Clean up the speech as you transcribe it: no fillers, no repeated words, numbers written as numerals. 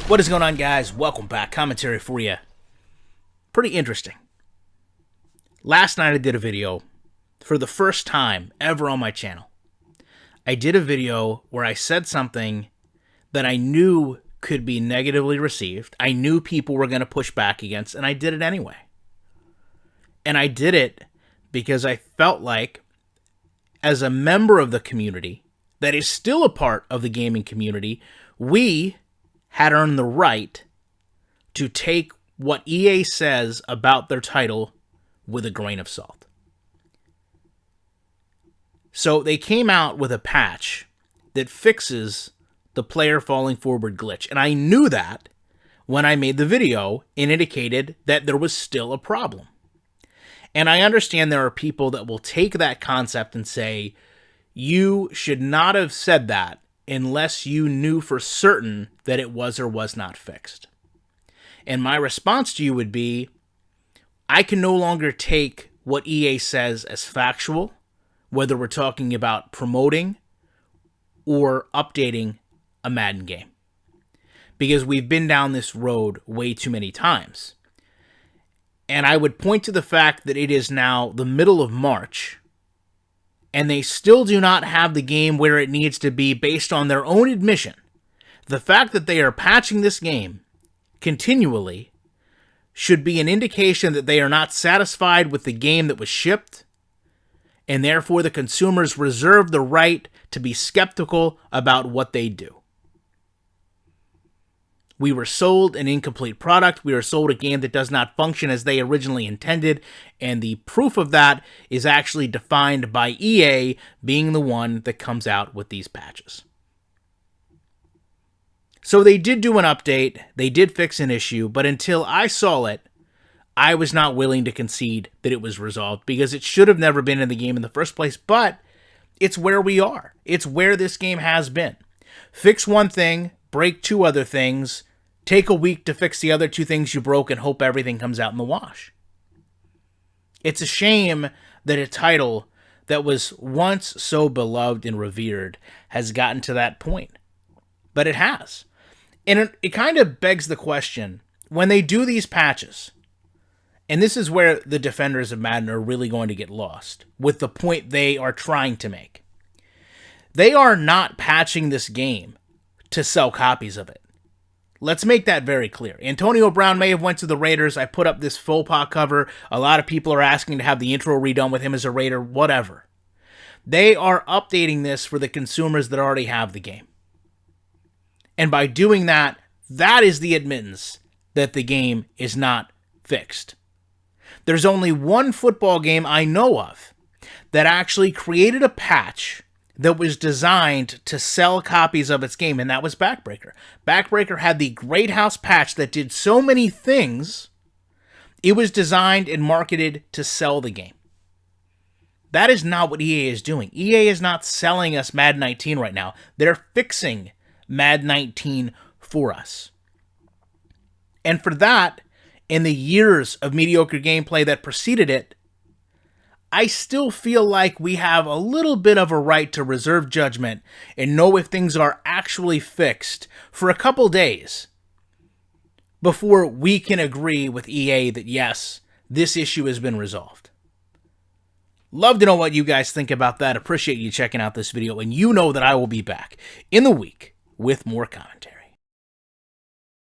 What is going on, guys? Welcome back. Commentary for you. Pretty interesting. Last night I did a video for the first time ever on my channel. I did a video where I said something that I knew could be negatively received. I knew people were going to push back against, and I did it anyway. And I did it because I felt like, as a member of the community that is still a part of the gaming community, we had earned the right to take what EA says about their title with a grain of salt. So they came out with a patch that fixes the player falling forward glitch. And I knew that when I made the video and indicated that there was still a problem. And I understand there are people that will take that concept and say, you should not have said that unless you knew for certain that it was or was not fixed. And my response to you would be, I can no longer take what EA says as factual, whether we're talking about promoting or updating a Madden game, because we've been down this road way too many times. And I would point to the fact that it is now the middle of March, and they still do not have the game where it needs to be based on their own admission. The fact that they are patching this game continually should be an indication that they are not satisfied with the game that was shipped, and therefore the consumers reserve the right to be skeptical about what they do. We were sold an incomplete product. We were sold a game that does not function as they originally intended, and the proof of that is actually defined by EA being the one that comes out with these patches. So they did do an update, they did fix an issue, but until I saw it, I was not willing to concede that it was resolved, because it should have never been in the game in the first place, but it's where we are. It's where this game has been. Fix one thing, break two other things, take a week to fix the other two things you broke, and hope everything comes out in the wash. It's a shame that a title that was once so beloved and revered has gotten to that point. But it has. And it kind of begs the question, when they do these patches, and this is where the defenders of Madden are really going to get lost with the point they are trying to make. They are not patching this game to sell copies of it. Let's make that very clear. Antonio Brown may have went to the Raiders. I put up this faux pas cover. A lot of people are asking to have the intro redone with him as a Raider, whatever. They are updating this for the consumers that already have the game. And by doing that, that is the admittance that the game is not fixed. There's only one football game I know of that actually created a patch that was designed to sell copies of its game, and that was Backbreaker. Backbreaker had the Great House patch that did so many things, it was designed and marketed to sell the game. That is not what EA is doing. EA is not selling us Madden 19 right now. They're fixing Madden 19 for us. And for that, in the years of mediocre gameplay that preceded it, I still feel like we have a little bit of a right to reserve judgment and know if things are actually fixed for a couple days before we can agree with EA that yes, this issue has been resolved. Love to know what you guys think about that. Appreciate you checking out this video, and you know that I will be back in the week with more commentary.